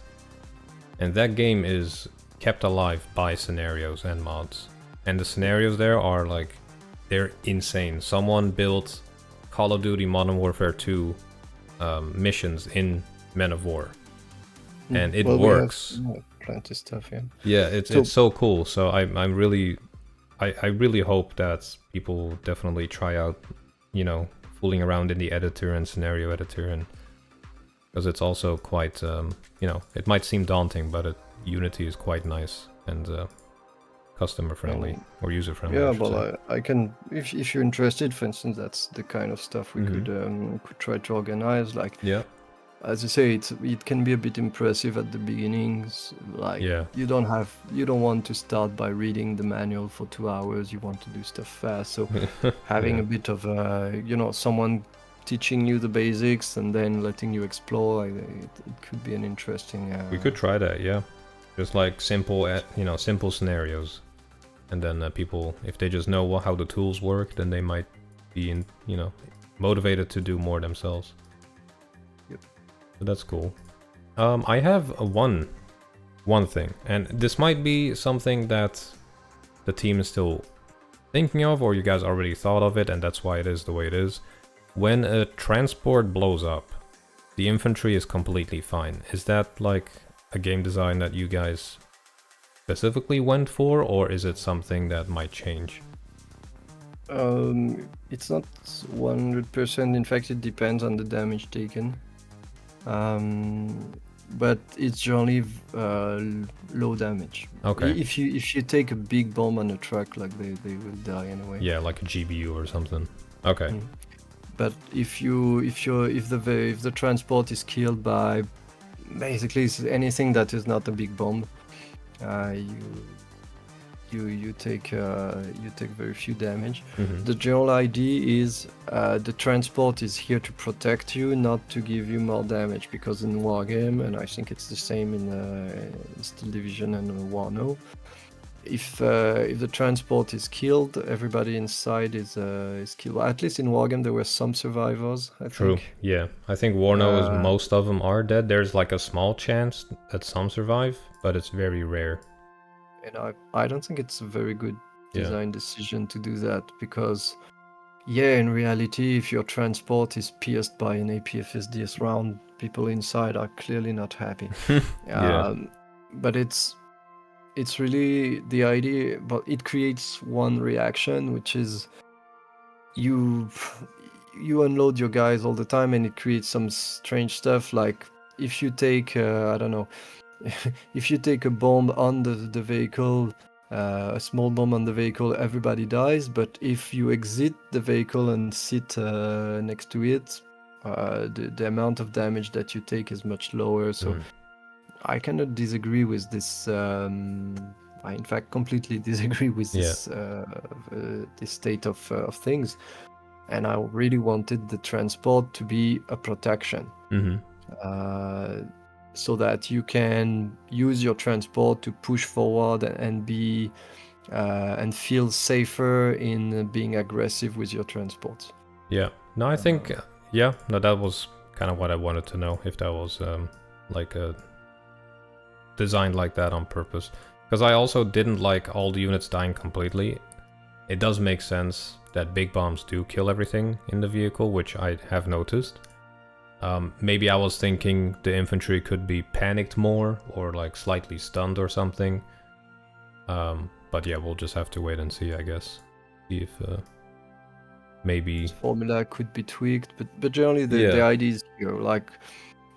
And that game is kept alive by scenarios and mods. And the scenarios there are like, they're insane. Someone built Call of Duty Modern Warfare 2 missions in Men of War. And it works. We have plenty of stuff, yeah. Yeah, it's so cool. So I really hope that people definitely try out, fooling around in the editor and scenario editor, and because it's also quite, it might seem daunting, but Unity is quite nice and customer friendly or user friendly. Yeah, well, I can, if you're interested, for instance, that's the kind of stuff we could try to organize. Like, yeah. As you say, it can be a bit impressive at the beginnings. Like, you don't want to start by reading the manual for 2 hours. You want to do stuff fast. So having a bit of someone teaching you the basics and then letting you explore, it could be an interesting. We could try that, yeah. Just like simple scenarios, and then people, if they just know how the tools work, then they might be motivated to do more themselves. So that's cool. I have one thing, and this might be something that the team is still thinking of, or you guys already thought of it, and that's why it is the way it is. When a transport blows up, the infantry is completely fine. Is that like a game design that you guys specifically went for, or is it something that might change? It's not 100%. In fact, it depends on the damage taken. But it's generally low damage. Okay. If you take a big bomb on a truck, like they will die anyway. Yeah, like a GBU or something. Okay. But if the transport is killed by basically anything that is not a big bomb, you take very few damage. The general idea is the transport is here to protect you, not to give you more damage, because in Wargame, and I think it's the same in Steel Division and War No, if the transport is killed, everybody inside is killed. At least in Wargame there were some survivors, I True. think. Yeah, I think War No is most of them are dead. There's like a small chance that some survive, but it's very rare. And I don't think it's a very good design decision to do that, because in reality, if your transport is pierced by an APFSDS round, people inside are clearly not happy. But it's really the idea, but it creates one reaction, which is you unload your guys all the time, and it creates some strange stuff. Like if you take, I don't know, if you take a bomb on the vehicle, a small bomb on the vehicle, everybody dies. But if you exit the vehicle and sit next to it, the amount of damage that you take is much lower. So I cannot disagree with this. I in fact completely disagree with this this state of things. And I really wanted the transport to be a protection, so that you can use your transport to push forward and be and feel safer in being aggressive with your transports. Yeah. No, I think no, that was kind of what I wanted to know, if that was like designed like that on purpose. Because I also didn't like all the units dying completely. It does make sense that big bombs do kill everything in the vehicle, which I have noticed. Maybe I was thinking the infantry could be panicked more, or like slightly stunned or something. But yeah, we'll just have to wait and see, I guess. See if maybe this formula could be tweaked, but generally the idea is here, like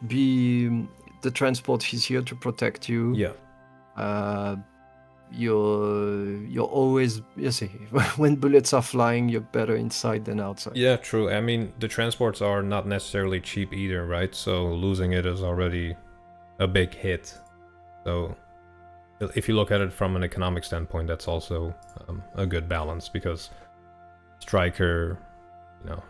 the transport is here to protect you. Yeah. You're always, you see, when bullets are flying, you're better inside than outside. Yeah, true. I mean, the transports are not necessarily cheap either, right? So losing it is already a big hit. So if you look at it from an economic standpoint, that's also a good balance, because Striker, you know,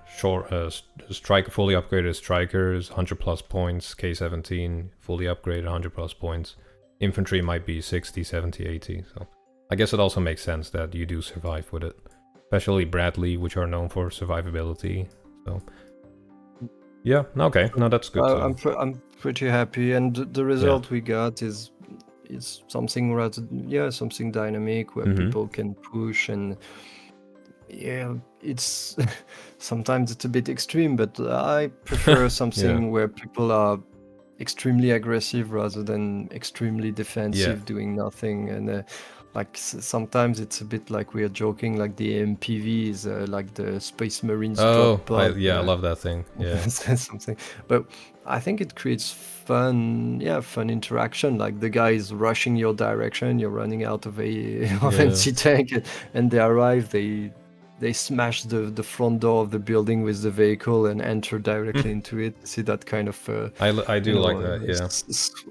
Striker fully upgraded Strikers, 100 plus points, K17 fully upgraded, 100 plus points. Infantry might be 60, 70, 80, so I guess it also makes sense that you do survive with it. Especially Bradley, which are known for survivability, so... Yeah, okay, no, that's good. I'm pretty happy, and the result we got is something rather, something dynamic, where people can push, and it's sometimes it's a bit extreme, but I prefer something where people are extremely aggressive rather than extremely defensive, doing nothing. And like sometimes it's a bit like we are joking, like the MPV is like the Space Marines drop pod. I love that thing. Yeah. Something, but I think it creates fun interaction. Like the guy is rushing your direction, you're running out of empty tank, and they arrive, they smash the front door of the building with the vehicle and enter directly into it. See that kind of I do like that, yeah.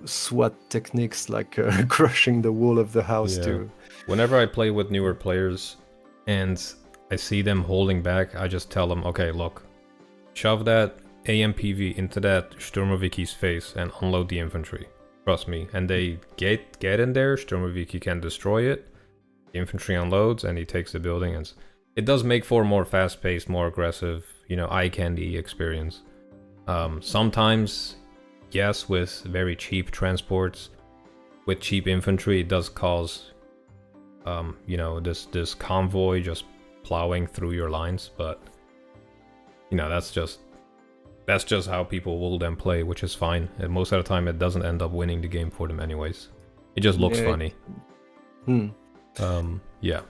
SWAT techniques, like crushing the wall of the house too. Whenever I play with newer players and I see them holding back, I just tell them, okay, look, shove that AMPV into that Sturmovicky's face and unload the infantry. Trust me. And they get in there, Sturmovicky can destroy it, the infantry unloads, and he takes the building, and it does make for a more fast-paced, more aggressive, you know, eye-candy experience. Sometimes, yes, with very cheap transports, with cheap infantry, it does cause, you know, this convoy just plowing through your lines. But, you know, that's just how people will then play, which is fine. And most of the time, it doesn't end up winning the game for them, anyways. It just looks funny. Yeah.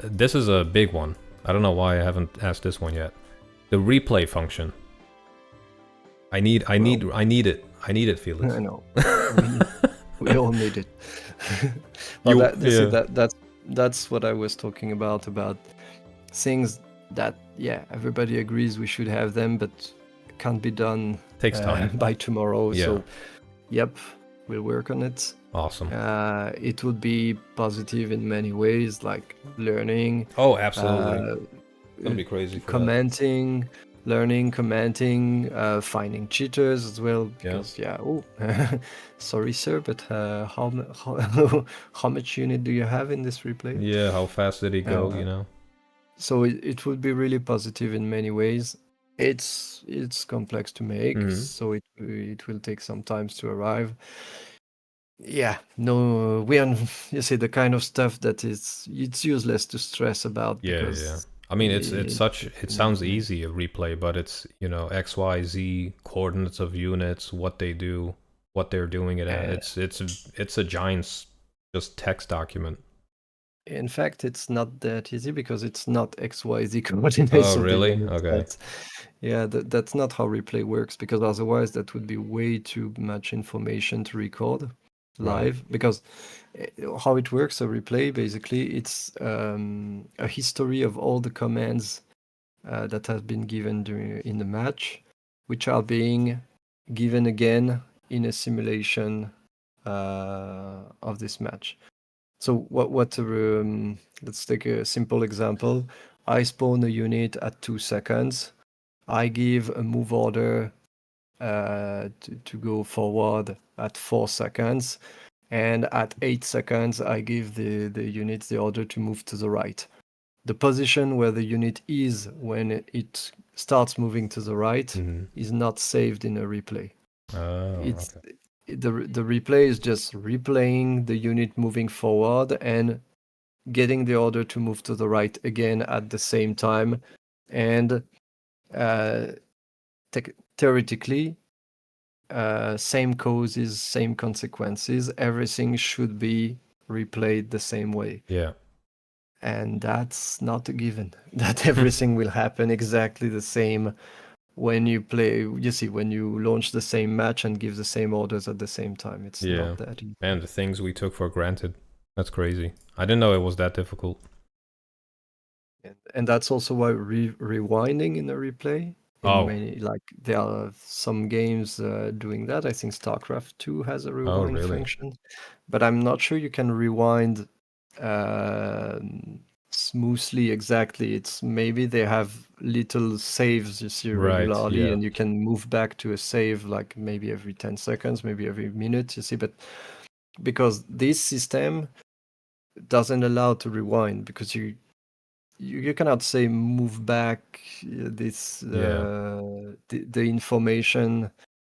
This is a big one. I don't know why I haven't asked this one yet. The replay function. I need it. I need it, Felix. I know. we all need it. Well, that's what I was talking about things that everybody agrees we should have them, but can't be done. Takes time by tomorrow. So, we'll work on it. Awesome. It would be positive in many ways, like learning. Oh, absolutely. That'd be crazy. Commenting, learning, commenting, finding cheaters as well. Because sorry sir, but how much unit do you have in this replay? Yeah, how fast did he go? You know. So it would be really positive in many ways. It's complex to make, so it will take some time to arrive. Yeah, no, you see, the kind of stuff that it's useless to stress about. Yeah. I mean, it sounds easy, a replay, but it's, you know, X, Y, Z coordinates of units, what they do, what they're doing it at. It's a giant just text document. In fact, it's not that easy because it's not XYZ Oh, coordinates of the really? units. Okay. That's not how replay works, because otherwise that would be way too much information to record live. Right. Because how it works, a replay, basically, it's a history of all the commands that have been given in the match, which are being given again in a simulation of this match. So let's take a simple example. I spawn a unit at 2 seconds. I give a move order to go forward at 4 seconds. And at 8 seconds, I give the unit the order to move to the right. The position where the unit is when it starts moving to the right is not saved in a replay. Oh, It's okay. the replay is just replaying the unit moving forward and getting the order to move to the right again at the same time. And theoretically, same causes, same consequences. Everything should be replayed the same way. Yeah. And that's not a given. That everything will happen exactly the same when you play. You see, when you launch the same match and give the same orders at the same time, it's Yeah. not that easy. Man, the things we took for granted. That's crazy. I didn't know it was that difficult. And that's also why rewinding in a replay. Oh. Like there are some games doing that. I think StarCraft 2 has a Oh, rewind really? function, but I'm not sure you can rewind smoothly exactly. It's maybe they have little saves you see Right, regularly, yeah. and you can move back to a save like maybe every 10 seconds, maybe every minute, you see. But because this system doesn't allow to rewind, because you cannot say move back this Yeah. the information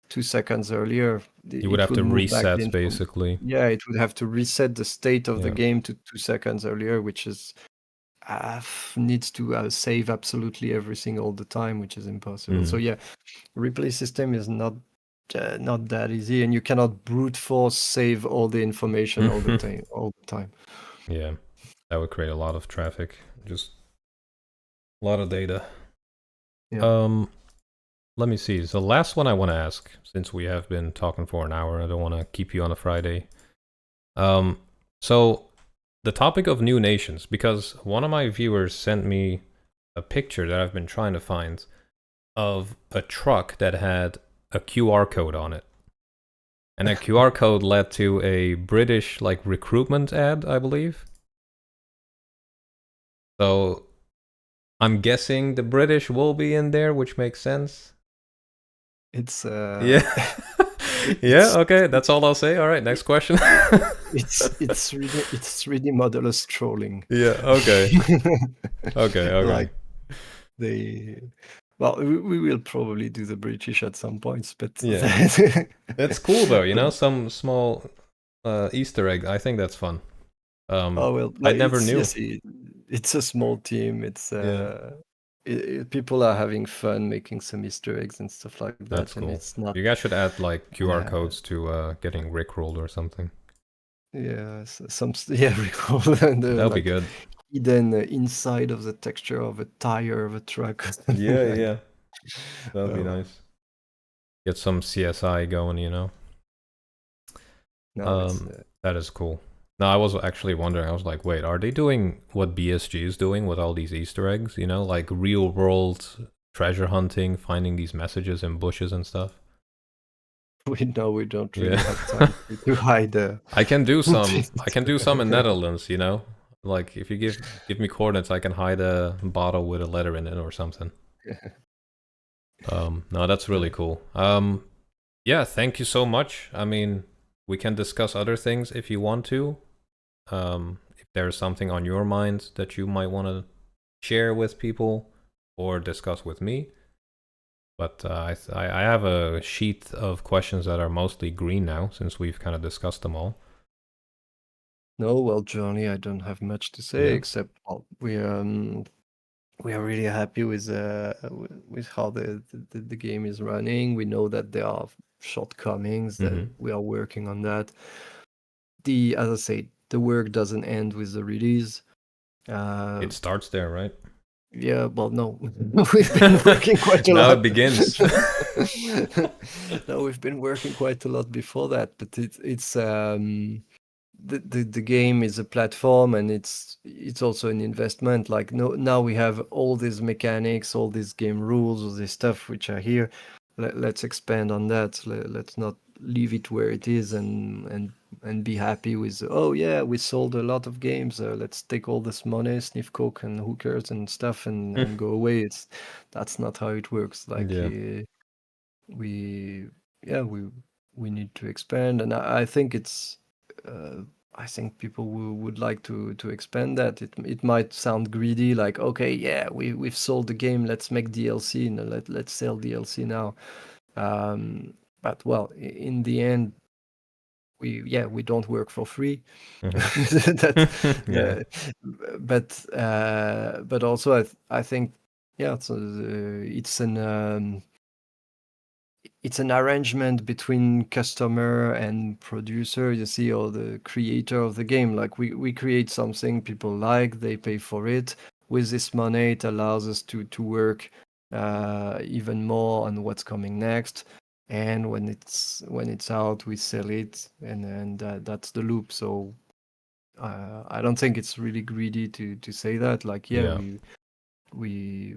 2 seconds earlier. You would It have will to move back the reset, info. basically. Yeah, it would have to reset the state of the Yeah. game to 2 seconds earlier, which is needs to save absolutely everything all the time, which is impossible. So yeah, replay system is not that easy, and you cannot brute force save all the information all the time. Yeah, that would create a lot of traffic. Just a lot of data. Yeah. Let me see. So the last one I want to ask, since we have been talking for an hour, I don't want to keep you on a Friday. So the topic of new nations, because one of my viewers sent me a picture that I've been trying to find of a truck that had a QR code on it. And that QR code led to a British like recruitment ad, I believe. So I'm guessing the British will be in there, which makes sense. It's Yeah. Yeah, okay, that's all I'll say. All right, next question. it's 3D modelers trolling. Yeah, okay. Okay. Like we will probably do the British at some points, but Yeah. It's cool though, you know, some small Easter egg. I think that's fun. Oh well, I never it's, you knew. see, it's a small team. It's Yeah, people are having fun making some Easter eggs and stuff like that's that, and cool. it's not. You guys should add like QR Uh, codes to getting rickrolled or something. yeah, recall and That'll be like good. hidden inside of the texture of a tire of a truck. Or something Yeah, like yeah. That'd be well. nice. Get some CSI going, you know. No, it's That is cool. No, I was actually wondering. I was like, wait, are they doing what BSG is doing with all these Easter eggs? You know, like real world treasure hunting, finding these messages in bushes and stuff. we don't really Yeah. have time to hide. I can do some. I can do some in Netherlands. You know, like if you give me coordinates, I can hide a bottle with a letter in it or something. No, that's really cool. Yeah, thank you so much. I mean, we can discuss other things if you want to. If there's something on your mind that you might want to share with people or discuss with me. But I have a sheet of questions that are mostly green now, since we've kind of discussed them all. No, well, Johnny, I don't have much to say Yeah. except we are really happy with how the game is running. We know that there are shortcomings that we are working on that. As I say, the work doesn't end with the release. It starts there, right? Yeah, well, no, we've been working quite a Now lot. it begins. No, we've been working quite a lot before that, but it's the game is a platform, and it's also an investment. Like, no, now we have all these mechanics, all these game rules, all this stuff which are here. Let's expand on that. Let's not leave it where it is and be happy with, oh yeah, we sold a lot of games, let's take all this money, sniff coke and hookers and stuff, and go away. That's not how it works. Like, Yeah. we yeah we need to expand, and I think it's I think people would like to expand that. It might sound greedy, like, okay, yeah, we've sold the game, let's make DLC, let's sell DLC now. But well, in the end, we don't work for free. Yeah. But also I think, yeah, so it's an arrangement between customer and producer, you see, or the creator of the game. Like, we create something people like, they pay for it. With this money, it allows us to work even more on what's coming next. And when it's out, we sell it, and that's the loop. So I don't think it's really greedy to say that. Like, yeah, Yeah. we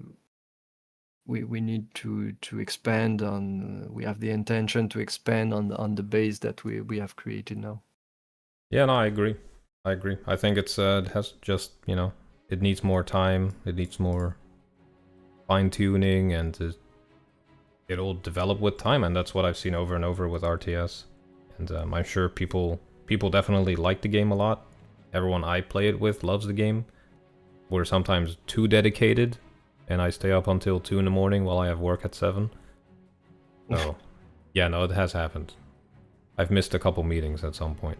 need to expand on. We have the intention to expand on the base that we have created now. Yeah, no, I agree. I think it has just, it needs more time. It needs more fine tuning, and it'll develop with time. And that's what I've seen over and over with RTS. And I'm sure people definitely like the game a lot. Everyone I play it with loves the game. We're sometimes too dedicated, and I stay up until 2 in the morning while I have work at 7. So, yeah, no, it has happened. I've missed a couple meetings at some point.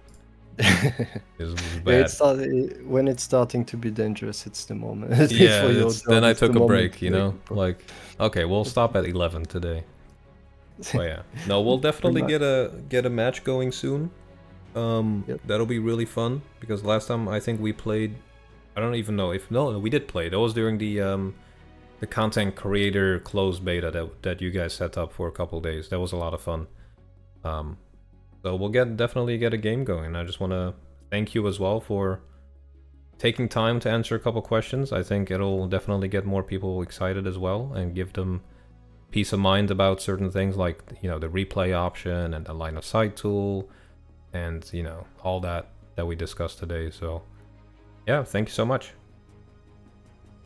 It was bad. When it's starting to be dangerous, it's the moment. Yeah, For your then job, I it's the took a moment break, to make it like, okay, we'll stop at 11 today. But yeah, no, we'll definitely get a match going soon. Yep. That'll be really fun, because last time I think we played, I don't even know if, no, we did play. That was during the content creator closed beta that you guys set up for a couple days. That was a lot of fun. So we'll definitely get a game going. I just want to thank you as well for taking time to answer a couple questions. I think it'll definitely get more people excited as well, and give them peace of mind about certain things, like, the replay option and the line of sight tool, and all that we discussed today. So yeah, thank you so much.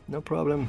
No problem.